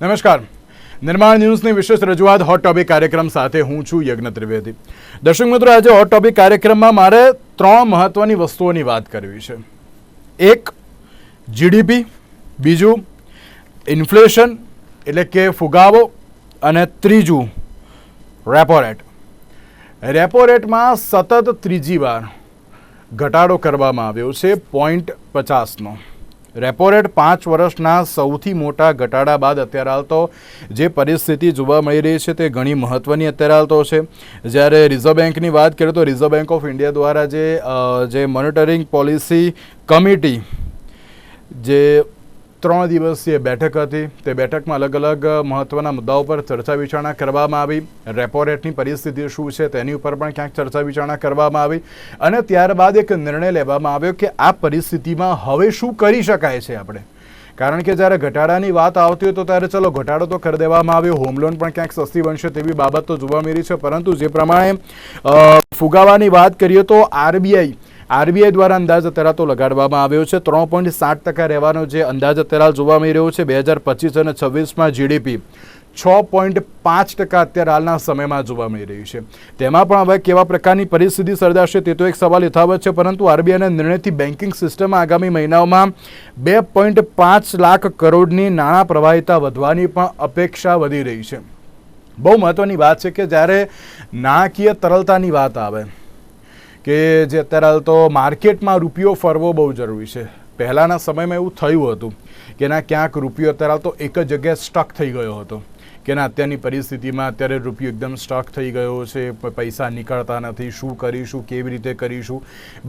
નમસ્કાર. નિર્માણ ન્યૂઝની વિશેષ રજૂઆત હોટ ટોપિક કાર્યક્રમ સાથે હું છું યજ્ઞ ત્રિવેદી. દર્શક મિત્રો, આજે હોટ ટોપિક કાર્યક્રમમાં મારે 3 મહત્વની વસ્તુઓની વાત કરવી છે. એક, જીડીપી; બીજું, ઇન્ફ્લેશન એટલે કે ફુગાવો; અને ત્રીજું, રેપો રેટ. રેપો રેટમાં સતત ત્રીજી વાર ઘટાડો કરવામાં આવ્યો છે 0.50નો. રેપો રેટ 5 વર્ષના સૌથી મોટા ઘટાડા બાદ અત્યારે હાલ તો જે પરિસ્થિતિ જોવા મળી રહી છે તે ઘણી મહત્ત્વની અત્યારે હાલ તો છે. જ્યારે રિઝર્વ બેન્કની વાત કરીએ તો રિઝર્વ બેન્ક ઓફ ઇન્ડિયા દ્વારા જે મોનિટરિંગ પોલિસી કમિટી જે 3 દિવસીય બેઠક હતી, તે બેઠકમાં અલગ અલગ મહત્ત્વના મુદ્દાઓ પર ચર્ચા વિચારણા કરવામાં આવી. રેપો રેટની પરિસ્થિતિ શું છે તેની ઉપર પણ ક્યાંક ચર્ચા વિચારણા કરવામાં આવી અને ત્યારબાદ એક નિર્ણય લેવામાં આવ્યો કે આ પરિસ્થિતિમાં હવે શું કરી શકાય છે આપણે. કારણ કે જ્યારે ઘટાડાની વાત આવતી હોય તો ત્યારે ચલો ઘટાડો તો કરી દેવામાં આવ્યો, હોમ લોન પણ ક્યાંક સસ્તી બનશે તેવી બાબત તો જોવા મળી છે, પરંતુ જે પ્રમાણે ફુગાવાની વાત કરીએ તો આરબીઆઈ દ્વારા અંદાજ અત્યારે તો લગાડવામાં આવ્યો છે 3.7% રહેવાનો જે અંદાજ અત્યારે જોવા મળી રહ્યો છે. 2025 અને 26માં જીડીપી 6.5% અત્યારે હાલના સમયમાં જોવા મળી રહી છે. તેમાં પણ હવે કેવા પ્રકારની પરિસ્થિતિ સર્જાશે તે તો એક સવાલ યથાવત છે, પરંતુ આરબીઆઈના નિર્ણયથી બેન્કિંગ સિસ્ટમમાં આગામી મહિનાઓમાં 2.5 લાખ કરોડની નાણાં પ્રવાહિતા વધવાની પણ અપેક્ષા વધી રહી છે. બહુ મહત્ત્વની વાત છે કે જ્યારે નાણાકીય તરલતાની વાત આવે કે જે અત્યારે હાલ તો માર્કેટમાં રૂપિયો ફરવો બહુ જરૂરી છે. પહેલાંના સમયમાં એવું થયું હતું કે ના ક્યાંક રૂપિયો અત્યારે હાલ તો એક જ જગ્યાએ સ્ટક થઈ ગયો હતો કે ના અત્યારની પરિસ્થિતિમાં અત્યારે રૂપિયો એકદમ સ્ટક થઈ ગયો છે, પૈસા નીકળતા નથી, શું કરીશું, કેવી રીતે કરીશું,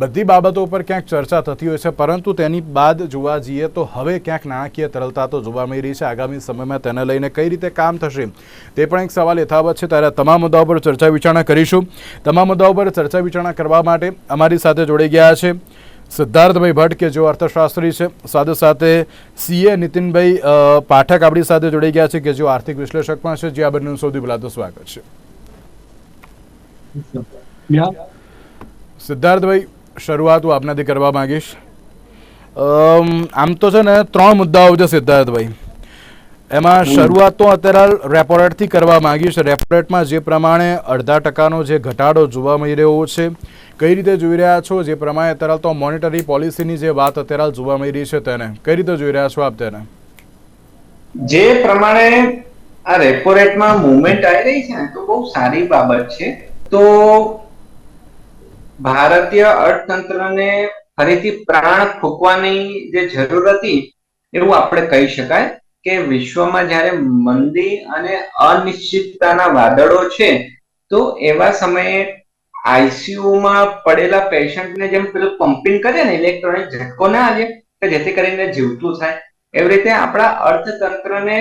બધી બાબતો પર ક્યાંક ચર્ચા થતી હોય છે. પરંતુ તેની બાદ જોવા જઈએ તો હવે ક્યાંક નાણાકીય તરલતા તો જોવા મળી રહી છે. આગામી સમયમાં તેને લઈને કઈ રીતે કામ થશે તે પણ એક સવાલ યથાવત છે. ત્યારે તમામ મુદ્દાઓ પર ચર્ચા વિચારણા કરીશું. તમામ મુદ્દાઓ પર ચર્ચા વિચારણા કરવા માટે અમારી સાથે જોડાઈ ગયા છે સિદ્ધાર્થભાઈ ભટ્ટ કે જેઓ અર્થશાસ્ત્રી છે, સાથે સાથે સીએ નીતિનભાઈ પાઠક આપણી સાથે જોડાઈ ગયા છે કે જેઓ આર્થિક વિશ્લેષક પણ છે. જે આ બંનેનું સૌથી પહેલા તો સ્વાગત છે. સિદ્ધાર્થભાઈ, શરૂઆત હું આપનાથી કરવા માંગીશ. આમ તો છે ને 3 મુદ્દાઓ છે સિદ્ધાર્થભાઈ. એમાં શરૂઆત તો અત્યારે રેપો રેટથી કરવા માંગીશ. રેપો રેટમાં જે પ્રમાણે 0.5%નો જે ઘટાડો જોવા મળી રહ્યો છે, કઈ રીતે જોઈ રહ્યા છો? જે પ્રમાણે અત્યારે તો મોનિટરી પોલિસીની જે વાત અત્યારે જોવા મળી રહી છે તેને કઈ રીતે જોઈ રહ્યા છો આપ? તેને જે પ્રમાણે આ રેપો રેટમાં મુવમેન્ટ આવી રહી છે ને તો બહુ સારી બાબત છે. તો ભારતીય અર્થતંત્રને ફરીથી પ્રાણ ફૂંકવાની જે જરૂર હતી એવું આપણે કહી શકાય કે વિશ્વમાં જ્યારે મંદી અને અનિશ્ચિતતાના વાદળો છે તો એવા સમયે આઈસીયુમાં પડેલા પેશન્ટને જેમ પેલું પમ્પિંગ કરે ને, ઇલેક્ટ્રોનિક ઝટકો ના આવે કે જેથી કરીને જીવતું થાય, એવી રીતે આપણા અર્થતંત્રને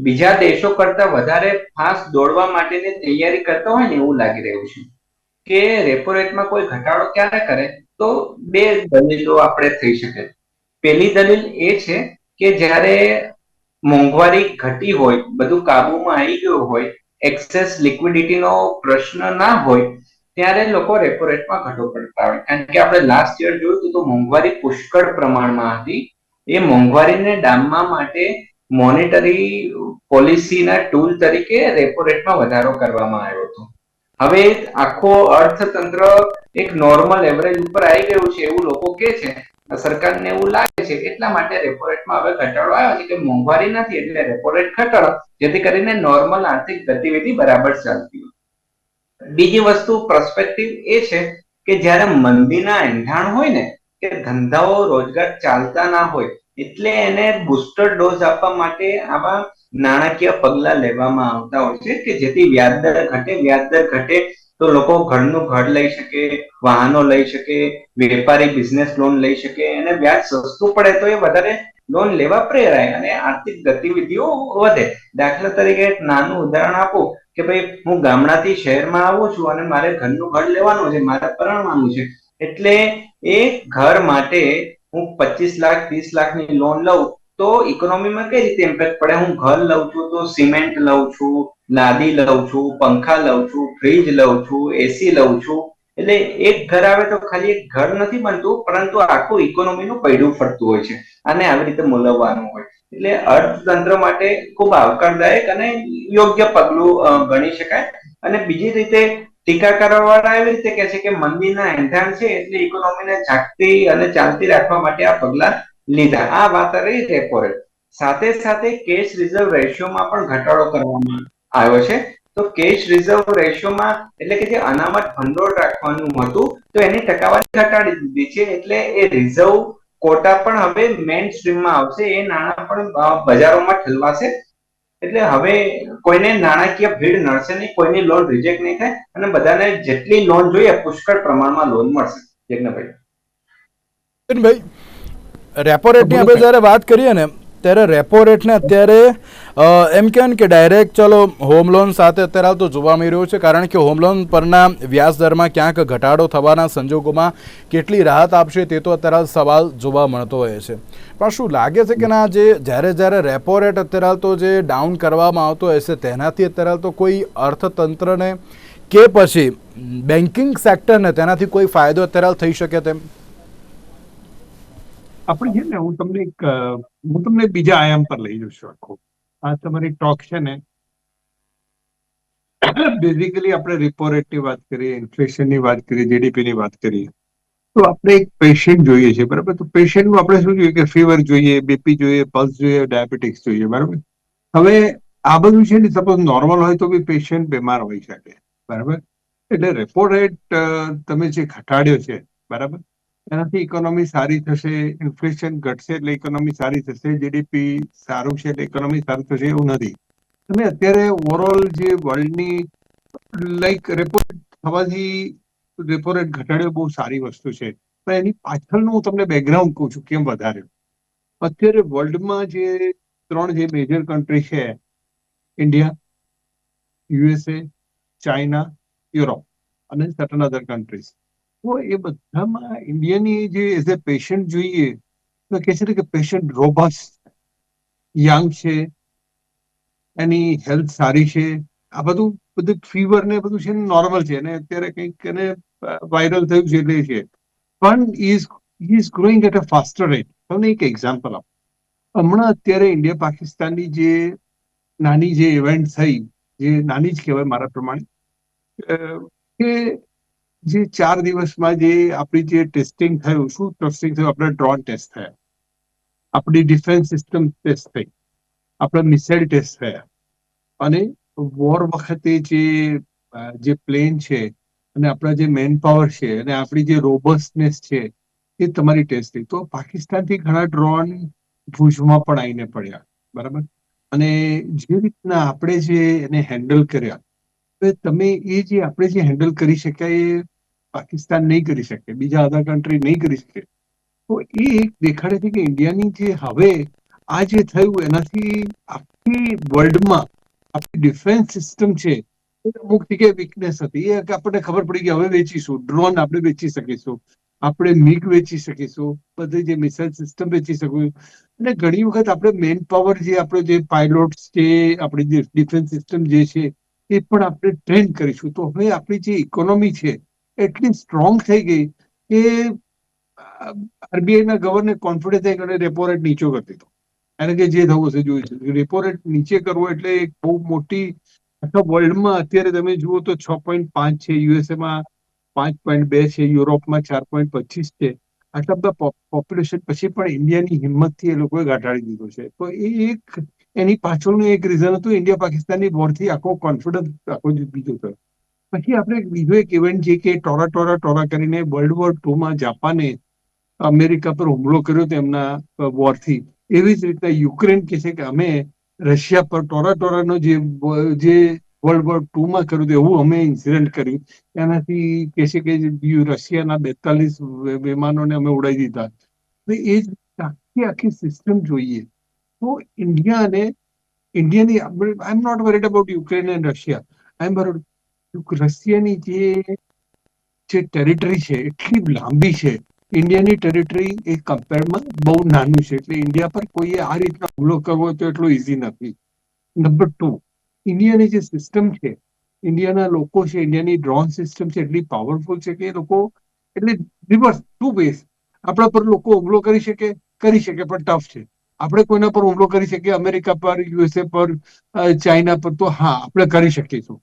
બીજા દેશો કરતા વધારે ફાસ્ટ દોડવા માટેની તૈયારી કરતા હોય ને એવું લાગી રહ્યું છે. કે રેપો રેટમાં કોઈ ઘટાડો ક્યારે કરે તો 2 દલીલો આપણે થઈ શકે. પહેલી દલીલ એ છે કે જ્યારે મોંઘવારી ઘટી હોય, બધું કાબુમાં આવી ગયું હોય, એક્સેસ લિક્વિડિટીનો પ્રશ્ન ના હોય, ત્યારે લોકો રેપો રેટમાં ઘટો કરતા હોય. કારણ કે આપણે લાસ્ટ યર જોયું તો મોંઘવારી પુષ્કળ પ્રમાણમાં હતી. એ મોંઘવારીને ડામવા માટે મોનેટરી પોલિસીના ટૂલ તરીકે રેપો રેટમાં વધારો કરવામાં આવ્યો હતો. હવે આખો અર્થતંત્ર એક નોર્મલ એવરેજ ઉપર આવી ગયું છે એવું લોકો કહે છે, સરકારને એવું લાગે છે, એટલા માટે રેપો રેટમાં હવે ઘટાડો આવ્યો છે કે મોંઘવારી નથી એટલે રેપો રેટ ઘટાડો, જેથી કરીને નોર્મલ આર્થિક ગતિવિધિ બરાબર ચાલતી હોય. બીજી વસ્તુ પર્સપેક્ટિવ એ છે કે જ્યારે મંદીના એંધાણ હોય ને, કે ધંધાઓ રોજગાર ચાલતા ના હોય, એટલે એને બૂસ્ટર ડોઝ આપવા માટે આવા નાણાકીય પગલા લેવામાં આવતા હોય છે કે જેથી વ્યાજદર ઘટે તો લોકો ઘરનું ઘર લઈ શકે, વાહનો લઈ શકે, વેપારી બિઝનેસ લોન લઈ શકે અને વ્યાજ સસ્તું પડે તો એ વધારે લોન લેવા પ્રેરાય અને આર્થિક ગતિવિધિઓ વધે. દાખલા તરીકે એક નાનું ઉદાહરણ આપું કે ભાઈ હું ગામડાથી શહેરમાં આવું છું અને મારે ઘરનું ઘર લેવાનું છે, મારે પરણવાનું છે, એટલે એ ઘર માટે હું 25 લાખ 30 લાખની લોન લઉં તો ઇકોનોમીમાં કઈ રીતે ઇમ્પેક્ટ પડે? હું ઘર લઉં છું તો સિમેન્ટ લઉં છું, લાદી લઉં છું, પંખા લઉં છું, ફ્રીજ લઉં છું, એસી લઉં છું. એટલે એક ઘર આવે તો ખાલી એક ઘર નથી બનતું, પરંતુ આખું ઇકોનોમીનું પૈડું ફરતું હોય છે અને આવી રીતે મૂલવવાનું હોય. એટલે અર્થતંત્ર માટે ખૂબ આવકારદાયક અને યોગ્ય પગલું ગણી શકાય. અને બીજી રીતે ટીકા કરવાવાળા એવી રીતે કહે છે કે મંદીના એંધાણ છે એટલે ઇકોનોમીને જાગતી અને ચાલતી રાખવા માટે આ પગલા લીધા. આ વાત રહી રેપો રેટ. સાથે સાથે કેશ રિઝર્વ રેશિયોમાં પણ ઘટાડો કરવામાં આવ્યો છે. તો કેશ રિઝર્વ રેશિયોમાં એટલે કે જે અનામત ભંડોળ રાખવાનું હતું તો એની ટકાવારી ઘટાડી દીધી છે. એટલે એ રિઝર્વ કોટા પણ હવે મેઇન સ્ટ્રીમમાં આવશે. એ નાણાં પણ બજારોમાં ઠલવાશે. એટલે હવે કોઈને નાણાકીય ભીડ નડશે નહીં, કોઈની લોન રિજેક્ટ નહીં થાય અને બધાને જેટલી લોન જોઈએ પુષ્કળ પ્રમાણમાં લોન મળશે. યજ્ઞભાઈ, ભાઈ, રેપો રેટની આપણે જ્યારે વાત કરીએ ને ત્યારે રેપો રેટને અત્યારે એમ કહેવાય ને કે ડાયરેક્ટ ચલો હોમ લોન સાથે અત્યારે હાલ તો જોવા મળી રહ્યું છે, કારણ કે હોમ લોન પરના વ્યાજ દરમાં ક્યાંક ઘટાડો થવાના સંજોગોમાં કેટલી રાહત આપશે તે તો અત્યારે હાલ સવાલ જોવા મળતો હોય છે. પણ શું લાગે છે કે ના, જે જ્યારે રેપો રેટ અત્યારે હાલ તો જે ડાઉન કરવામાં આવતો હોય છે તેનાથી અત્યારે હાલ તો કોઈ અર્થતંત્રને કે પછી બેન્કિંગ સેક્ટરને તેનાથી કોઈ ફાયદો અત્યારે હાલ થઈ શકે તેમ? આપણે છે ને, હું તમને બીજા આયામ પર લઈ જઉં છું. આખો આ તમારી ટોક છે ને, બેઝિકલી આપણે રેપો રેટ ની વાત કરીએ, ઇન્ફ્લેશન ની વાત કરીએ, જીડીપી ની વાત કરીએ, તો આપણે એક પેશન્ટ જોઈએ છે, બરાબર? તો પેશન્ટનું આપણે શું જોઈએ કે ફીવર જોઈએ, બીપી જોઈએ, પલ્સ જોઈએ, ડાયાબિટીસ જોઈએ, બરાબર? હવે આ બધું છે ને, સપોઝ નોર્મલ હોય તો બી પેશન્ટ બીમાર હોઈ શકે, બરાબર? એટલે રેપો રેટ તમે જે ઘટાડ્યો છે, બરાબર, એનાથી ઇકોનોમી સારી થશે, ઇન્ફ્લેશન ઘટશે એટલે ઇકોનોમી સારી થશે, જીડીપી સારું છે એટલે ઇકોનોમી સારું થશે એવું નથી. તમે અત્યારે ઓવરઓલ જે વર્લ્ડની લાઈક રેપો રેટ થવાથી રેપો રેટ ઘટાડ્યો બહુ સારી વસ્તુ છે, પણ એની પાછળનું હું તમને બેકગ્રાઉન્ડ કહું છું કેમ વધાર્યો. અત્યારે વર્લ્ડમાં જે 3 જે મેજર કન્ટ્રી છે, ઇન્ડિયા, યુએસએ, ચાઇના, યુરોપ અને સર્ટન અધર કન્ટ્રીઝ, તો એ બધામાં ઇન્ડિયાની જે એઝ એ પેશન્ટ જોઈએ તો કહે છે કે પેશન્ટ રોબસ્ટ, યંગ છે, એની હેલ્થ સારી છે, આ બધું ફીવર ને બધું છે નોર્મલ છે, અને અત્યારે કંઈક એને વાયરલ થયું છે એટલે છે, પણ is growing at a faster rate. તમને એક એક્ઝામ્પલ આપો. હમણાં અત્યારે ઇન્ડિયા પાકિસ્તાનની જે નાની જે ઇવેન્ટ થઈ, જે નાની જ કહેવાય મારા પ્રમાણે, કે જે 4 દિવસમાં જે આપણી જે ટેસ્ટિંગ થયું, શું ટેસ્ટિંગ થયું? આપણે ડ્રોન ટેસ્ટ થયા, આપણી ડિફેન્સ સિસ્ટમ ટેસ્ટ થઈ, આપણા મિસાઇલ ટેસ્ટ થયા, અને વોર વખતે જે પ્લેન છે અને આપણા જે મેન પાવર છે અને આપણી જે રોબસ્ટનેસ છે એ તમારી ટેસ્ટ થઈ. તો પાકિસ્તાનથી ઘણા ડ્રોન ભુજમાં પણ આવીને પડ્યા, બરાબર? અને જે રીતના આપણે જે એને હેન્ડલ કર્યા, તમે એ જે આપણે જે હેન્ડલ કરી શક્યા એ પાકિસ્તાન નહીં કરી શકે, બીજા અધર કન્ટ્રી નહીં કરી શકે. તો એ એક દેખાડે છે કે ઇન્ડિયાની જે હવે આ જે થયું એનાથી આખી વર્લ્ડમાં આપણી ડિફેન્સ સિસ્ટમ છે એ અમુક જગ્યાએ વીકનેસ હતી, એ આપણને ખબર પડી કે હવે વેચીશું, ડ્રોન આપણે વેચી શકીશું, આપણે મિગ વેચી શકીશું, બધી જે મિસાઇલ સિસ્ટમ વેચી શકીશું. અને ઘણી વખત આપણે મેન પાવર જે આપણો જે પાયલોટ્સ છે, આપણી જે ડિફેન્સ સિસ્ટમ જે છે એ પણ આપણે ટ્રેન કરીશું. તો હવે આપણી જે ઇકોનોમી છે એટલી સ્ટ્રોંગ થઈ ગઈ કે આરબીઆઈ ના ગવર્નર કોન્ફિડન્સ થઈ ગયો, રેપો રેટ નીચો કરી દીધો. એને કે જે થવું હશે જોઈશું. રેપો રેટ નીચે કરવો એટલે એક બહુ મોટી, આખા વર્લ્ડમાં અત્યારે તમે જુઓ તો 6.5 છે, યુએસએમાં 5.2 છે, યુરોપમાં 4.25 છે. આટલા બધા પોપ્યુલેશન પછી પણ ઇન્ડિયાની હિંમતથી એ લોકોએ ઘટાડી દીધો છે. તો એ એક એની પાછળનું એક રીઝન હતું, ઇન્ડિયા પાકિસ્તાનની વોરથી આખો કોન્ફિડન્સ આખો બીજો થયો. પછી આપણે બીજો એક ઇવેન્ટ છે કે ટોરા કરીને વર્લ્ડ વોર 2માં જાપાને અમેરિકા પર હુમલો કર્યો હતો એમના વોરથી. એવી જ રીતના યુક્રેન કહે છે કે અમે રશિયા પર ટોરાનો જે વર્લ્ડ વોર 2માં કર્યું હતું એવું અમે ઇન્સિડન્ટ કર્યું, એનાથી કહે છે કે રશિયાના 42 વિમાનોને અમે ઉડાવી દીધા. એ જ આખી સિસ્ટમ જોઈએ તો ઇન્ડિયાની I am not worried about Ukraine and Russia, I am worried રશિયાની જે ટેરિટરી છે એટલી લાંબી છે, ઇન્ડિયાની ટેરિટરી એ કમ્પેરમાં બહુ નાનું છે, એટલે ઇન્ડિયા પર કોઈએ આ રીતના હુમલો કરવો હોય તો એટલો ઇઝી નથી. નંબર 2, ઇન્ડિયાની જે સિસ્ટમ છે, ઇન્ડિયાના લોકો છે, ઇન્ડિયાની ડ્રોન સિસ્ટમ છે એટલી પાવરફુલ છે કે એ લોકો એટલે રિવર્સ 2 ways આપણા પર લોકો હુમલો કરી શકે પણ ટફ છે. આપણે કોઈના પર હુમલો કરી શકીએ, અમેરિકા પર, યુએસએ પર, ચાઇના પર, તો હા આપણે કરી શકીશું.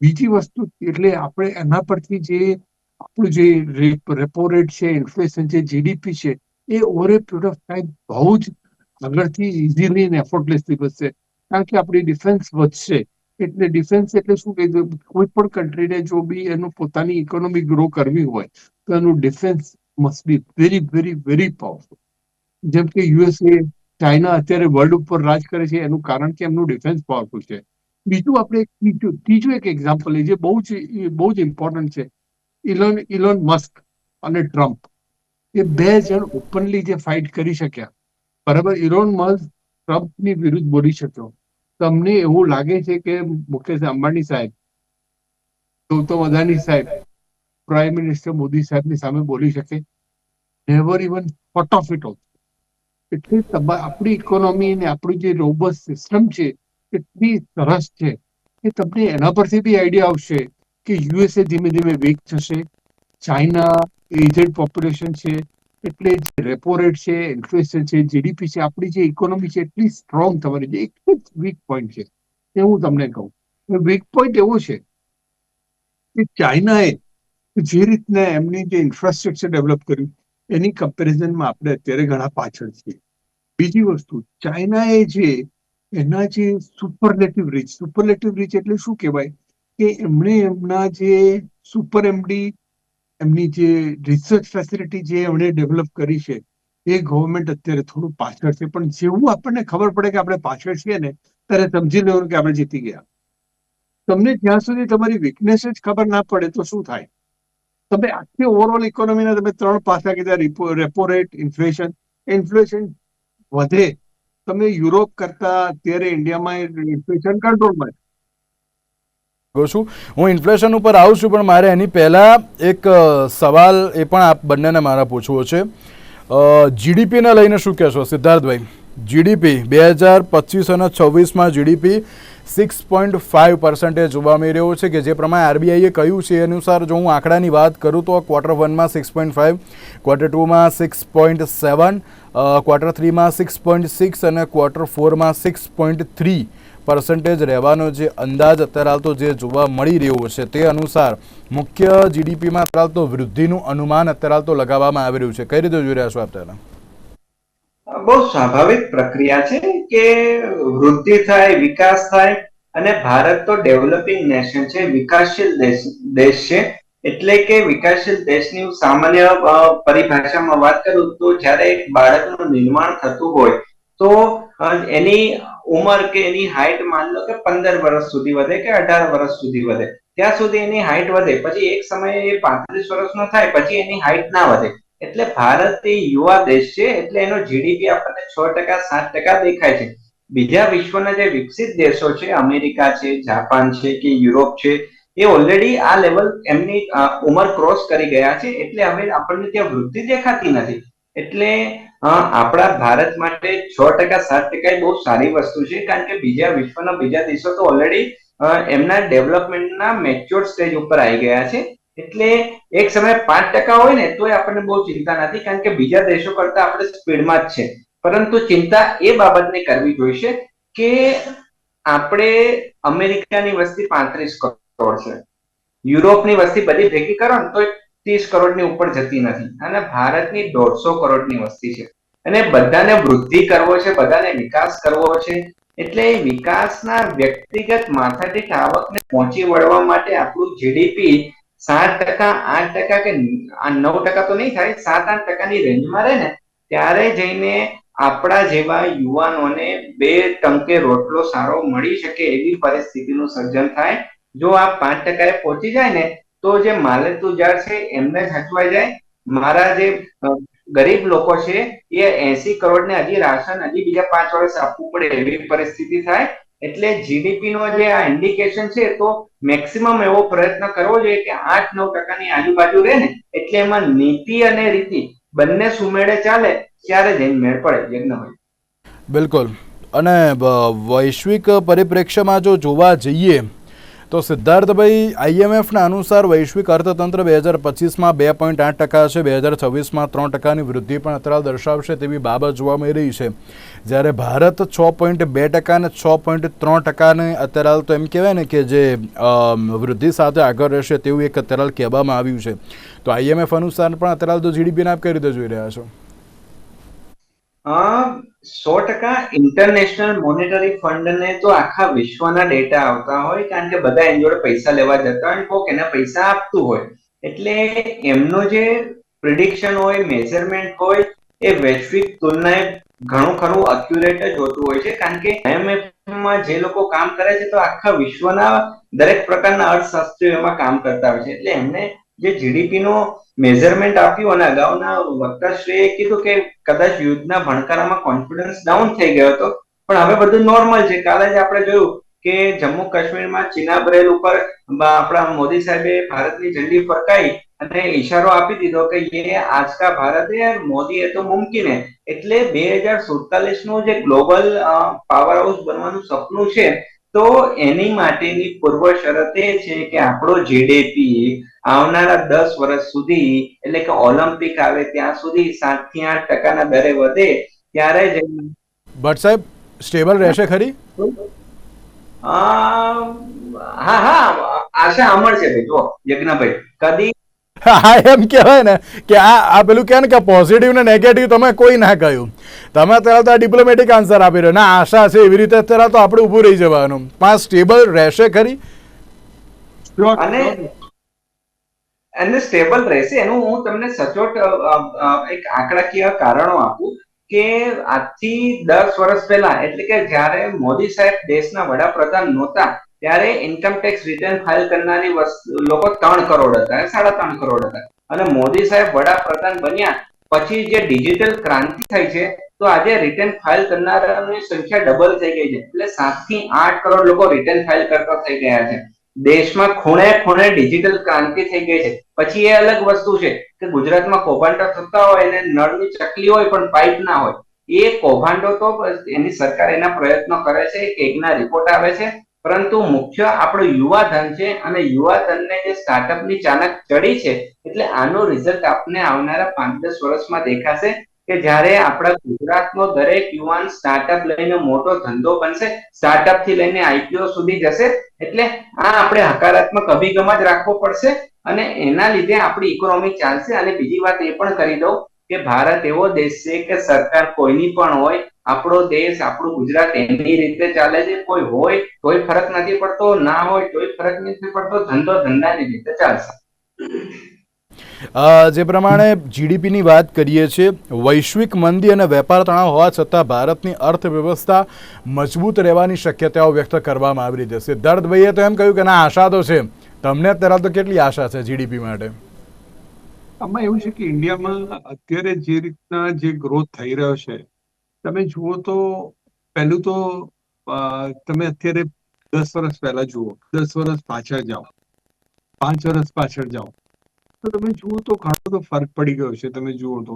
બીજી વસ્તુ એટલે આપણે એના પરથી જે આપણું જે રેપો રેટ છે, ઇન્ફ્લેશન છે, જીડીપી છે, એ over a period of time બહુ જ આગળથી ઇઝીલી અને એફોર્ટલેસલી વધશે, કારણ કે આપણી ડિફેન્સ વધશે. એટલે ડિફેન્સ એટલે શું કે કોઈ પણ કન્ટ્રીને જો બી એનું પોતાની ઇકોનોમી ગ્રો કરવી હોય તો એનું defence must be very very very powerful. જેમ કે યુએસએ, ચાઇના અત્યારે વર્લ્ડ ઉપર રાજ કરે છે, એનું કારણ કે એમનું ડિફેન્સ પાવરફુલ છે. બીજું આપણે ત્રીજું એક એક્ઝામ્પલ લઈએ જે બહુ જ ઇમ્પોર્ટન્ટ છે. ઇલોન મસ્ક અને ટ્રમ્પ, એ બે જણ ઓપનલી જે ફાઇટ કરી શક્યા, બરાબર. ઇલોન મસ્ક ટ્રમ્પની વિરુદ્ધ બોલી શક્યો. તમને એવું લાગે છે કે મુકેશ અંબાણી સાહેબ, ગૌતમ અદાણી સાહેબ, પ્રાઇમ મિનિસ્ટર મોદી સાહેબની સામે બોલી શકે? Never even thought of it also. એટલે આપણી ઇકોનોમી અને આપણી જે રોબસ્ટ સિસ્ટમ છે એટલી સરસ છે કે તમને એના પરથી બી આઈડિયા આવશે કે યુએસએ ધીમે ધીમે વીક થશે, ચાઇના એજેડ પોપ્યુલેશન છે, એટલે જે રેપો રેટ છે, ઇન્ફ્લેશન છે, જીડીપી છે, આપણી જે ઇકોનોમી છે એટલી સ્ટ્રોંગ થવાની છે. એક જ વીક પોઈન્ટ છે એ હું તમને કહું. વીક પોઈન્ટ એવો છે કે ચાઇનાએ જે રીતના એમની જે ઇન્ફ્રાસ્ટ્રક્ચર ડેવલપ કર્યું એની કમ્પેરિઝનમાં આપણે અત્યારે ઘણા પાછળ છીએ. બીજી વસ્તુ, ચાઇનાએ જે એના જે સુપરલેટિવ રીચ એટલે શું કહેવાય કે એમણે એમના જે સુપર એમડી, એમની જે રિસર્ચ ફેસિલિટી જે એમણે ડેવલપ કરી છે, એ ગવર્મેન્ટ અત્યારે થોડું પાછળ છે. પણ જેવું આપણને ખબર પડે કે આપણે પાછળ છીએ ને, ત્યારે સમજી લેવાનું કે આપણે જીતી ગયા. તમને જ્યાં સુધી તમારી વીકનેસ જ ખબર ના પડે તો શું થાય? તમે આખી ઓવરઓલ ઇકોનોમીના તમે 3 પાસા કીધા, રેપો રેટ, ઇન્ફ્લેશન. ઇન્ફ્લેશન વધે, તમે યુરોપ કરતા અત્યારે ઇન્ડિયામાં ઇન્ફ્લેશન કંટ્રોલમાં છે. છું હું ઇન્ફ્લેશન ઉપર આવું છું, પણ મારે એની પહેલાં એક સવાલ એ પણ આપ બંનેને મારા પૂછવો છે. જીડીપીને લઈને શું કહેશો સિદ્ધાર્થભાઈ? જીડીપી 2025 અને 26માં જીડીપી 6.5% જોવા મળી રહ્યો છે, કે જે પ્રમાણે આરબીઆઈએ કહ્યું છે એ અનુસાર જો હું આંકડાની વાત કરું તો ક્વાર્ટર 1માં 6.5, ક્વાર્ટર 2માં 6.7, ક્વાર્ટર 3માં 6.6 અને ક્વાર્ટર 4માં 6.3% રહેવાનો જે અંદાજ અત્યારે હાલ તો જે જોવા મળી રહ્યો છે, તે અનુસાર મુખ્ય જીડીપીમાં અત્યારે તો વૃદ્ધિનું અનુમાન અત્યારે હાલ તો લગાવવામાં આવી રહ્યું છે. કઈ રીતે જોઈ રહ્યા છો આપ તેના? બહુ સ્વાભાવિક પ્રક્રિયા છે કે વૃદ્ધિ થાય, વિકાસ થાય, અને ભારત તો ડેવલપિંગ નેશન છે, વિકાસશીલ દેશ છે. એટલે કે વિકાસશીલ દેશની સામાન્ય પરિભાષામાં વાત કરું તો જ્યારે એક બાળકનું નિર્માણ થતું હોય તો એની ઉંમર કે એની હાઈટ માન લો કે 15 વર્ષ સુધી વધે કે 18 વર્ષ સુધી વધે, ત્યાં સુધી એની હાઈટ વધે. પછી એક સમયે એ 35 વર્ષનો થાય પછી એની હાઈટ ના વધે. એટલે ભારત એ યુવા દેશ છે, એટલે એનો જીડીપી આપણને 6%, 7% દેખાય છે. બીજા વિશ્વના જે વિકસિત દેશો છે, અમેરિકા છે, જાપાન છે કે યુરોપ છે, એ ઓલરેડી આ લેવલ એમની ઉંમર ક્રોસ કરી ગયા છે, એટલે હવે આપણને ત્યાં વૃદ્ધિ દેખાતી નથી. એટલે આપણા ભારત માટે 6%, 7% બહુ સારી વસ્તુ છે, કારણ કે બીજા વિશ્વના બીજા દેશો તો ઓલરેડી એમના ડેવલપમેન્ટના મેચ્યોર સ્ટેજ ઉપર આવી ગયા છે. એટલે એક સમય 5% હોય ને તોય આપણને બહુ ચિંતા નથી, કારણ કે બીજા દેશો કરતા આપણે સ્પીડમાં જ છે. પરંતુ ચિંતા એ બાબતની કરવી જોઈશે કે આપણે અમેરિકાની વસ્તી 35 કરોડ છે, યુરોપની વસ્તી બધી ભેગી કરો ને તો 30 કરોડની ઉપર જતી નથી, અને ભારતની 150 કરોડની વસ્તી છે, અને બધાને વૃદ્ધિ કરવો છે, બધાને વિકાસ કરવો છે. એટલે વિકાસના વ્યક્તિગત માથાદીઠ આવકને પહોંચી વળવા માટે આપણું જીડીપી 7%, 8% કે 9% તો નહીં થાય, 7-8%ની રેન્જમાં રહે ને ત્યારે જઈને આપણા જેવા યુવાનોને 2 ટંકે રોટલો સારો મળી શકે એવી પરિસ્થિતિનું સર્જન થાય. જો આ 5% પહોંચી જાય ને તો જે માલેતું ઝાડ છે એમને જ હચવાઈ જાય. મારા જે ગરીબ લોકો છે એ 80 કરોડને હજી રાશન હજી બીજા 5 વર્ષ આપવું પડે એવી પરિસ્થિતિ થાય. એટલે જીડીપી નો જે આ ઇન્ડિકેશન છે તો મેક્સિમમ એવો પ્રયત્ન કરવો જોઈએ કે 8-9%ની આજુબાજુ રહે ને, એટલે એમાં નીતિ અને રીતિ બંને સુમેળે ચાલે ત્યારે જ મેળ પડે. યજ્ઞભાઈ બિલકુલ. અને વૈશ્વિક પરિપ્રેક્ષ્યમાં જો જોવા જઈએ તો સિદ્ધાર્થભાઈ, IMFના અનુસાર વૈશ્વિક અર્થતંત્ર 2025માં 2.8% છે, 2026માં 3%ની વૃદ્ધિ પણ અત્યારે દર્શાવશે તેવી બાબત જોવા મળી રહી છે. જ્યારે ભારત 6.2% અને 6.3% અત્યારે તો એમ કહેવાય ને કે જે વૃદ્ધિ સાથે આગળ રહેશે તેવું એક અત્યારે કહેવામાં આવ્યું છે. તો IMF અનુસાર પણ અત્યારે તો GDP આપ કઈ રીતે જોઈ રહ્યા છો? 100% ઇન્ટરનેશનલ મોનેટરી ફંડ ને તો આખા વિશ્વના ડેટા આવતા હોય, કારણ કે બધા એની જોડે પૈસા લેવા જતા હોય, કોક એને પૈસા આપતું હોય, એટલે એમનો જે પ્રિડિક્શન હોય, મેઝરમેન્ટ હોય, એ વૈશ્વિક તુલનાએ ઘણું ખરું અક્યુરેટ જ હોતું હોય છે. કારણ કે IMF માં જે લોકો કામ કરે છે તો આખા વિશ્વના દરેક પ્રકારના અર્થશાસ્ત્રીઓ એમાં કામ કરતા હોય છે. એટલે એમને જે જીડીપી નો મેઝરમેન્ટ આપ્યું અને અગાઉના વક્તાશ્રીએ કીધું કે કદાચ યુદ્ધના ભણકારામાં કોન્ફિડન્સ ડાઉન થઈ ગયો હતો, પણ હવે બધું નોર્મલ છે. કાલે જ આપણે જોયું કે જમ્મુ કાશ્મીરમાં ચિનાબરેલ ઉપર આપણા મોદી સાહેબે ભારતની ઝંડી ફરકાઈ અને ઈશારો આપી દીધો કે ये आज का भारत है और मोदी है तो मुमकिन है. એટલે 2047 નું જે ગ્લોબલ પાવર હાઉસ બનવાનું સપનું છે, તો એની માટેની પૂર્વ શરત એ છે કે આપણો જીડીપી આવનારા 10 વર્ષ સુધી, એટલે કે ઓલિમ્પિક આવે ત્યાં સુધી 7 થી 8% દરે વધે, ત્યારે જ ભટ્ટ સાહેબ સ્ટેબલ રહેશે ખરી? હા, આશા અમર છે ભાઈ. જો યજ્ઞભાઈ, કદી હા, એમ કહેવાય ને કે આ પેલું કહે ને કે પોઝિટિવ ને નેગેટિવ તમે કોઈ ના કહ્યું, તમે અત્યારે તો આ ડિપ્લોમેટિક આન્સર આપી રહ્યો. ના, આશા છે એવી રીતે અત્યારે તો આપણે ઊભું રહી જવાનું. પણ સ્ટેબલ રહેશે ખરી? અને સ્ટેબલ રહેશે એનું હું તમને સચોટ એક આંકડાકીય કારણો આપું કે આજથી 10 વર્ષ પહેલા, એટલે કે જ્યારે મોદી સાહેબ દેશના વડાપ્રધાન નહોતા, ત્યારે ઇન્કમ ટેક્સ રિટર્ન ફાઇલ કરનારી લોકો 3 કરોડ હતા, 3.5 કરોડ હતા. અને મોદી સાહેબ વડાપ્રધાન બન્યા પછી જે ડિજિટલ ક્રાંતિ થઈ છે, તો આજે રિટર્ન ફાઇલ કરનારાની સંખ્યા ડબલ થઈ ગઈ છે. એટલે 7 થી 8 કરોડ લોકો રિટર્ન ફાઇલ કરતા થઈ ગયા છે. દેશમાં ખૂણે ખૂણે ડિજિટલ ક્રાંતિ થઈ ગઈ છે. પછી એ અલગ વસ્તુ છે કે ગુજરાતમાં કૌભાંડો થતા હોય અને નળની ચકલી હોય પણ પાઇપ ના હોય. એ કૌભાંડો તો એની સરકાર એના પ્રયત્નો કરે છે, એકના રિપોર્ટ આવે છે, પરંતુ મુખ્ય આપણો યુવા ધન છે અને યુવા ધનને જે સ્ટાર્ટઅપની ચાનક ચડી છે, એટલે આનો રિઝલ્ટ આપને આવનારા 5-10 વર્ષમાં દેખાશે કે જ્યારે આપણા ગુજરાતનો દરેક યુવાન સ્ટાર્ટઅપ લઈને મોટો ધંધો બનશે, સ્ટાર્ટઅપ થી લઈને આઈપીઓ સુધી જશે. એટલે આ આપણે હકારાત્મક અભિગમ જ રાખવો પડશે અને એના લીધે આપણી ઇકોનોમી ચાલશે. અને બીજી વાત એ પણ કરી દઉં કે ભારત એવો દેશ છે કે સરકાર કોઈની પણ હોય, આપણો દેશ, આપણું ગુજરાત એની રીતે ચાલે છે. કોઈ હોય તોય ફરક નથી પડતો, ના હોય તોય ફરક નથી પડતો, ધંધો ધંધાની રીતે ચાલશે. જે પ્રમાણે જીડીપીની વાત કરીએ છીએ, વૈશ્વિક મંદી અને વેપાર તણાવ હોવા છતાં ભારતની અર્થવ્યવસ્થા મજબૂત રહેવાની શક્યતાઓ વ્યક્ત કરવામાં આવી રહી છે. સિદ્ધાર્થભાઈએ તો એમ કહ્યું કે ના, આશા તો છે. તમને અત્યારે તો કેટલી આશા છે જીડીપી માટે? આમાં એવું છે કે ઇન્ડિયામાં અત્યારે જે રીતના જે ગ્રોથ થઈ રહ્યો છે, તમે જુઓ તો પહેલું તો તમે અત્યારે 10 વર્ષ પહેલા જુઓ, 10 વર્ષ પાછળ જાઓ, 5 વર્ષ પાછળ જાઓ, તો તમે જુઓ તો ઘણો બધો ફરક પડી ગયો છે. તમે જુઓ તો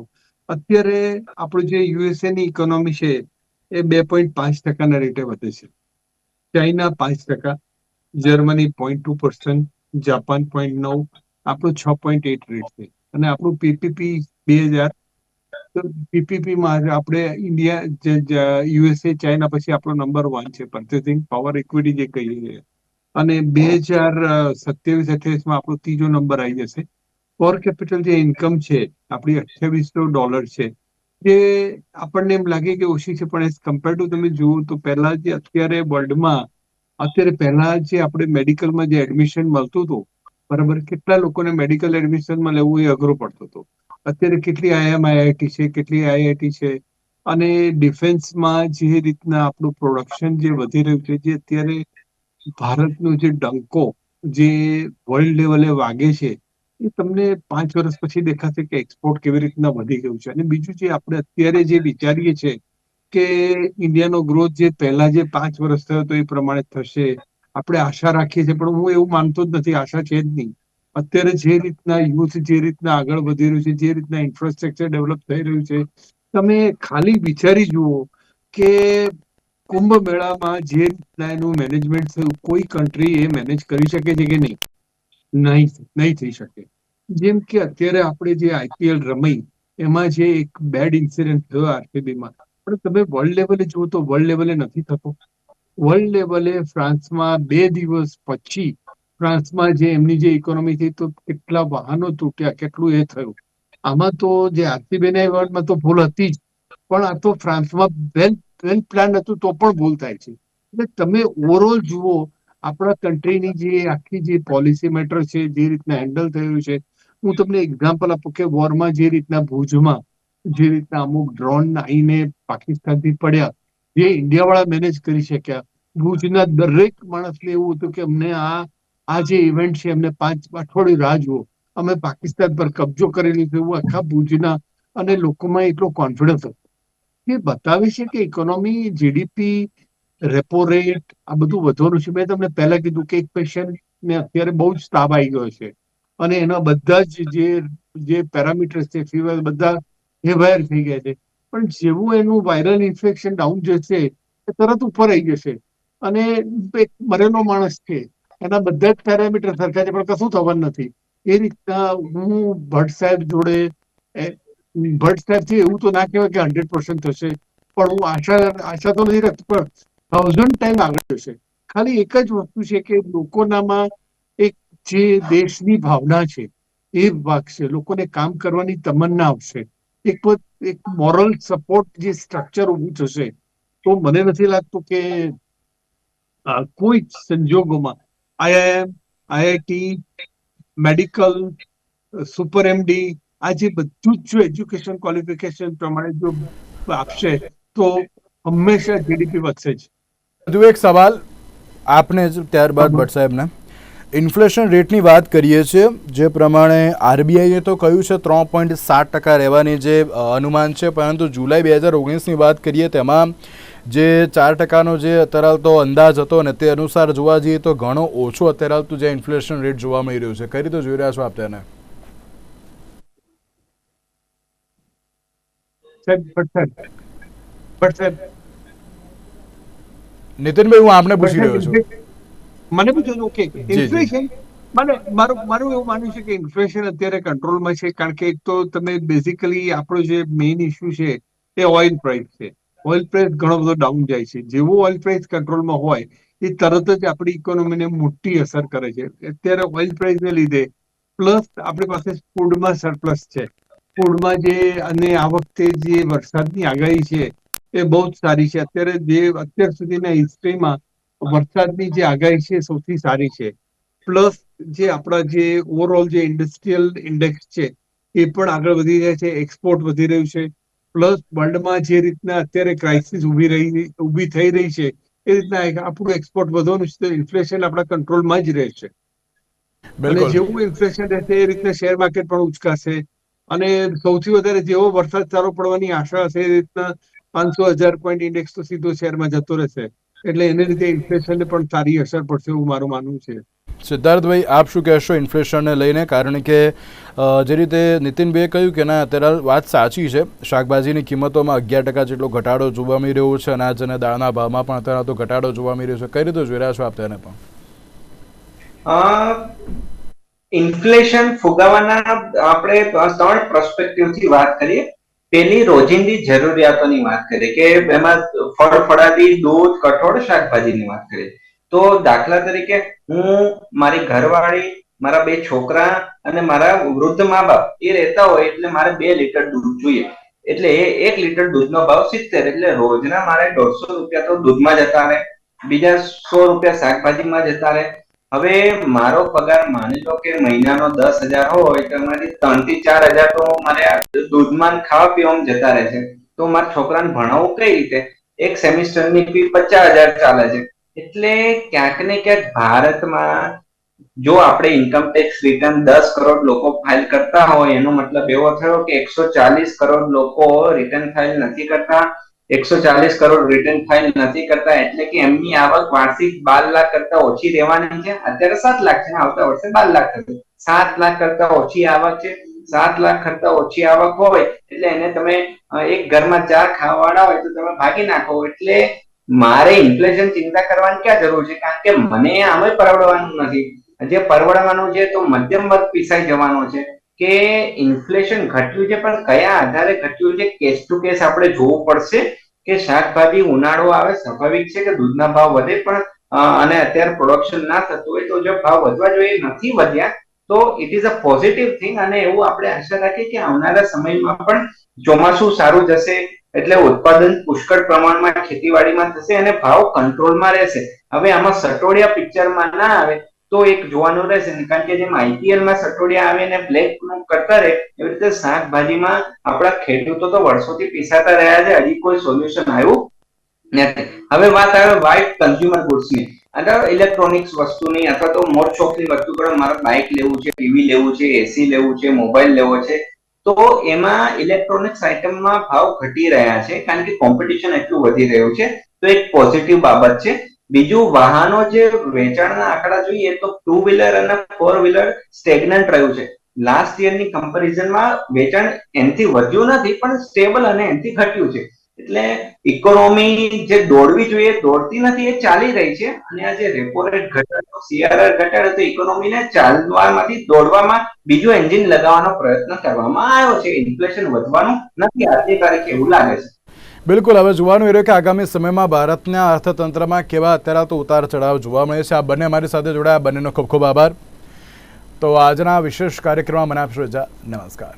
અત્યારે આપણું જે યુએસએ ની ઇકોનોમી છે એ 2.5% રેટે વધે છે, ચાઇના 5%, જર્મની 0.2%, જાપાન 0.9%, આપણું 6.8 રેટ છે. અને આપણું પીપીપી 2000, પીપીપી માં આપણે ઇન્ડિયા, યુએસએ, ચાઇના પછી આપણો નંબર 1 છે પર્ચેસિંગ પાવર ઇક્વિટી જે કહીએ છીએ. અને 2027-28 માં આપણો ત્રીજો નંબર આવી જશે. પર કેપિટલ જે ઇન્કમ છે આપણી $2800 છે, જે આપણને એમ લાગે કે ઓછી છે, પણ એઝ કમ્પેર ટુ તમે જુઓ તો પહેલા જે અત્યારે વર્લ્ડમાં, અત્યારે પહેલા જે આપણે મેડિકલમાં જે એડમિશન મળતું હતું, બરાબર, કેટલા લોકોને મેડિકલ એડમિશનમાં લેવું એ અઘરું પડતું હતું. અત્યારે કેટલી IIT છે, કેટલી IIT છે. અને ડિફેન્સમાં જે રીતના આપણું પ્રોડક્શન જે વધી રહ્યું છે, જે અત્યારે ભારતનો જે ડંકો જે વર્લ્ડ લેવલે વાગે છે, એ તમને 5 વર્ષ પછી દેખાશે કે એક્સપોર્ટ કેવી રીતના વધી ગયું છે. અને બીજું જે આપણે અત્યારે જે વિચારીએ છીએ કે ઇન્ડિયાનો ગ્રોથ જે પહેલા જે 5 વર્ષ થયો હતો એ પ્રમાણે થશે, આપણે આશા રાખીએ છીએ, પણ હું એવું માનતો જ નથી, આશા છે જ નહીં. અત્યારે જે રીતના યુથ જે રીતના આગળ વધી રહ્યું છે, જે રીતના ઇન્ફ્રાસ્ટ્રક્ચર ડેવલપ થઈ રહ્યું છે, તમે ખાલી વિચારી જુઓ કે કુંભ મેળામાં જે રીતના એનું મેનેજમેન્ટ થયું, કોઈ કન્ટ્રી એ મેનેજ કરી શકે છે કે નહીં? નહીં થઈ શકે. જેમ કે અત્યારે આપણે જે આઈપીએલ રમી એમાં જે એક બેડ ઇન્સિડન્ટ થયો આરસીબીમાં, પણ તમે વર્લ્ડ લેવલે જુઓ તો વર્લ્ડ લેવલે નથી થતો. વર્લ્ડ લેવલે ફ્રાન્સમાં 2 દિવસ પછી ફ્રાન્સમાં જે એમની જે ઇકોનોમી થઈ તો કેટલા વાહનો તૂટ્યા, કેટલું એ થયું. આમાં તો જે આરસીબીના વર્લ્ડમાં તો ભૂલ હતી જ, પણ આ તો ફ્રાન્સમાં વેલ પ્લાન હતું તો પણ ભૂલ થાય છે. એટલે તમે ઓવરઓલ જુઓ આપણા કન્ટ્રીની જે આખી જે પોલિસી મેટર છે, જે રીતના હેન્ડલ થયું છે. હું તમને એક્ઝામ્પલ આપું કે વોરમાં જે રીતના ભુજમાં જે રીતના અમુક ડ્રોન આવીને પાકિસ્તાનથી પડ્યા, જે ઇન્ડિયાવાળા મેનેજ કરી શક્યા. ભુજના દરેક માણસને એવું હતું કે અમને આ જે ઇવેન્ટ છે એમને 5 અઠવાડિયું રાહ જુઓ, અમે પાકિસ્તાન પર કબજો કરી લીધો, એવું આખા ભુજના અને લોકોમાં એટલો કોન્ફિડન્સ હતો. એ બતાવે છે કે ઇકોનોમી, જીડીપી, રેપો રેટ આ બધું વધવાનું છે. મેં તમને પહેલા કીધું કે એક પેશન્ટને અત્યારે બહુ જ તાવ આવી ગયો છે અને એના બધા જ જે પેરામીટર્સ છે, ફીવર, બધા હેવાયર થઈ ગયા છે. પણ જેવું એનું વાયરલ ઇન્ફેક્શન ડાઉન જશે એ તરત ઉપર આવી જશે. અને એક મરેલો માણસ છે, એના બધા જ પેરામીટર સરખા છે પણ કશું થવાનું નથી. એ રીતના હું ભટ્ટ સાહેબ જોડે, ભટ્ટ સાહેબથી એવું તો ના કહેવાય કે 100% થશે, પણ હું આશા તો નથી રાખતો, પણ 1000 ટાઈમ આગળ જશે. ખાલી એક જ વસ્તુ છે કે લોકોનામાં એક જે દેશની ભાવના છે એ વાગશે, લોકોને કામ કરવાની તમન્ના આવશે, એક મોરલ સપોર્ટ જે સ્ટ્રક્ચર ઊભું થશે. તો મને નથી લાગતું કે કોઈ જ સંજોગોમાં IIM, IIT, medical, super MD, આ જે બધું જ જો એજ્યુકેશન ક્વોલિફિકેશન પ્રમાણે જો આપશે તો હંમેશા જીડીપી વધશે જ. હજુ એક સવાલ આપને જ, ત્યારબાદ ભટ્ટ સાહેબને. ઇન્ફ્લેશન રેટની વાત કરીએ છીએ, જે પ્રમાણે આરબીઆઈએ તો કહ્યું છે 3.7% રહેવાની જે અનુમાન છે, પરંતુ જુલાઈ 2019ની વાત કરીએ તેમાં જે 4%નો જે અત્યારે તો અંદાજ હતો ને તે અનુસાર જોવા જઈએ તો ઘણો ઓછો અત્યારે તો જે ઇન્ફ્લેશન રેટ જોવા મળી રહ્યું છે. કઈ રીતે જોઈ રહ્યા છો આપ તેને? નીતિનભાઈ, હું આપને પૂછી રહ્યો છું. મને પૂછ્યું ઓકે, ઇન્ફ્લેશન, મારું એવું માનવું છે કે ઇન્ફ્લેશન અત્યારે કંટ્રોલમાં છે. કારણ કે એક તો તમે બેઝિકલી આપણો જે મેઇન ઇસ્યુ છે એ ઓઇલ પ્રાઇસ છે. ઓઇલ પ્રાઇસ ઘણો બધો ડાઉન જાય છે. જેવું ઓઇલ પ્રાઇસ કંટ્રોલમાં હોય એ તરત જ આપણી ઇકોનોમીને મોટી અસર કરે છે. અત્યારે ઓઇલ પ્રાઇસને લીધે પ્લસ આપણી પાસે ફૂડમાં સરપ્લસ છે. ફૂડમાં અને આ વખતે જે વરસાદની આગાહી છે એ બહુ જ સારી છે. અત્યાર સુધીના હિસ્ટ્રીમાં વરસાદની જે આગાહી છે સૌથી સારી છે. પ્લસ જે આપણા જે ઓવરઓલ જે ઇન્ડસ્ટ્રીયલ ઇન્ડેક્સ છે એ પણ આગળ વધી રહ્યા છે, એક્સપોર્ટ વધી રહ્યું છે. પ્લસ વર્લ્ડમાં જે રીતના અત્યારે ક્રાઇસિસ ઊભી થઈ રહી છે એ રીતના આપણું એક્સપોર્ટ વધવાનું છે, તો ઇન્ફ્લેશન આપણા કંટ્રોલમાં જ રહેશે. અને જેવું ઇન્ફ્લેશન રહેશે એ રીતના શેર માર્કેટ પણ ઉચકાશે. અને સૌથી વધારે જેવો વરસાદ સારો પડવાની આશા હશે એ રીતના 500,000 પોઈન્ટ ઇન્ડેક્સ તો સીધો શેરમાં જતો રહેશે. એટલે એને લીધે ઇન્ફ્લેશનને પણ સારી અસર પડશે એવું મારું માનવું છે. સિદ્ધાર્થભાઈ, આપ શું કહેશો ઇન્ફ્લેશનને લઈને? કારણ કે જે રીતે નીતિનભાઈએ કહ્યું કે ના, અત્યારે વાત સાચી છે, શાકભાજીની કિંમતોમાં 11% જેટલો ઘટાડો જોવા મળી રહ્યો છે. અનાજ અને દાળના ભાવમાં પણ અત્યારે તો ઘટાડો જોવા મળી રહ્યો છે. કઈ રીતે જોઈ રહ્યા છો આપ તેને પણ? ઇન્ફ્લેશન ફુગાવાના આપણે 3 પર્સપેક્ટિવથી વાત કરીએ. પેલી રોજિંદી જરૂરિયાતોની વાત કરીએ કે એમાં ફળ ફળાદી, દૂધ, કઠોળ, શાકભાજીની વાત કરીએ. તો દાખલા તરીકે હું, મારી ઘરવાળી, મારા 2 છોકરા અને મારા વૃદ્ધ મા બાપ એ રહેતા હોય એટલે મારે 2 લીટર દૂધ જોઈએ. એટલે એ 1 લીટર દૂધનો ભાવ 70. એટલે રોજના મારે 150 રૂપિયા તો દૂધમાં જતા રહે, બીજા 100 રૂપિયા શાકભાજીમાં જતા રહે. હવે મારો પગાર માની લો કે મહિનાનો 10,000 હોય તો એમાંથી 3 થી 4,000 તો મારે દૂધમાં ખાવા પીવામાં જતા રહે છે. તો મારા છોકરાને ભણાવવું કઈ રીતે? એક સેમિસ્ટરની ફી 50,000 ચાલે છે. એટલે ક્યાંક ને ક્યાંક ભારતમાં જો આપણે ઇન્કમ ટેક્સ રિટર્ન 10 કરોડ લોકો ફાઇલ કરતા હોય, એનો મતલબ એવો થયો કે 140 કરોડ લોકો રિટર્ન ફાઇલ નથી કરતા. 140 કરોડ રિટર્ન ફાઇલ નથી કરતા એટલે કે એમની આવક વાર્ષિક 12 લાખ કરતા ઓછી રહેવાની છે. અત્યારે 7 લાખ છે, આવતા વર્ષે 12 લાખ થશે. 7 લાખ કરતા ઓછી આવક છે. 7 લાખ કરતા ઓછી આવક હોય એટલે એને તમે એક ઘરમાં 4 ખાવાવાળા હોય તો તમે ભાગી નાખો. એટલે મારે ઇન્ફ્લેશન ચિંતા કરવાની ક્યાં જરૂર છે, કારણ કે મને આમે પરવડવાનું નથી. જે પરવડવાનું છે તો મધ્યમ વર્ગ પીસાઈ જવાનો છે કે ઇન્ફ્લેશન ઘટ્યું છે, પણ કયા આધારે ઘટ્યું છે કેસ ટુ કેસ આપણે જોવું પડશે. કે શાકભાજી ઉનાળો આવે, સ્વાભાવિક છે કે દૂધના ભાવ વધે, પણ અને અત્યારે પ્રોડક્શન ના થતું હોય તો જો ભાવ વધવા જોઈએ નથી વધ્યા તો it is a positive thing. અને એવું આપણે આશા રાખીએ કે આવનારા સમયમાં પણ ચોમાસું સારું જશે એટલે ઉત્પાદન પુષ્કળ પ્રમાણમાં ખેતીવાડીમાં થશે અને ભાવ કંટ્રોલમાં રહેશે. હવે આમાં સટોડિયા પિક્ચરમાં ના આવે તો એક જોવાનું રહેશે, કારણ કે જેમ આઈપીએલમાં સટોડિયા આવે ને બ્લેક કરતા રહે એવી રીતે શાકભાજીમાં આપણા ખેડૂતો તો વર્ષોથી પીસાતા રહ્યા છે, હજી કોઈ સોલ્યુશન આવ્યું નથી. હવે વાત આવે વ્હાઇટ કન્ઝ્યુમર ગુડ્સની, અથવા ઇલેક્ટ્રોનિક્સ વસ્તુની, અથવા તો મોજ શોખની વસ્તુ પર મારે બાઇક લેવું છે, ટીવી લેવું છે, એસી લેવું છે, મોબાઈલ લેવો છે, તો એમાં ઇલેક્ટ્રોનિક્સ આઇટમમાં ભાવ ઘટી રહ્યા છે કારણ કે કોમ્પિટિશન એટલું વધી રહ્યું છે. તો એક પોઝિટિવ બાબત છે. બીજું, વાહનો જે વેચાણના આંકડા જોઈએ તો 2 વ્હીલર અને 4 વ્હીલર સ્ટેગ્નન્ટ રહ્યું છે. લાસ્ટ યરની કમ્પેરિઝનમાં વેચાણ એનાથી વધ્યું નથી પણ સ્ટેબલ અને એનાથી ઘટ્યું છે. એટલે ઇકોનોમી જે દોડવી જોઈએ દોડતી નથી, એ ચાલી રહી છે. અને આ જે રેપો રેટ ઘટાડો, સીઆરઆર ઘટાડો તો ઇકોનોમીને ચાલવામાંથી દોડવામાં બીજું એન્જિન લગાવવાનો પ્રયત્ન કરવામાં આવ્યો છે. ઇન્ફ્લેશન વધવાનું નથી આજની તારીખે એવું લાગે છે. બિલકુલ. હવે જોવાનું એ રહ્યું કે આગામી સમયમાં ભારતના અર્થતંત્રમાં કેવા અત્યારે તો ઉતાર ચઢાવ જોવા મળે છે. આ બંને મારી સાથે જોડાયા, બંનેનો ખૂબ ખૂબ આભાર. તો આજના વિશેષ કાર્યક્રમમાં મને આપશો રજા. નમસ્કાર.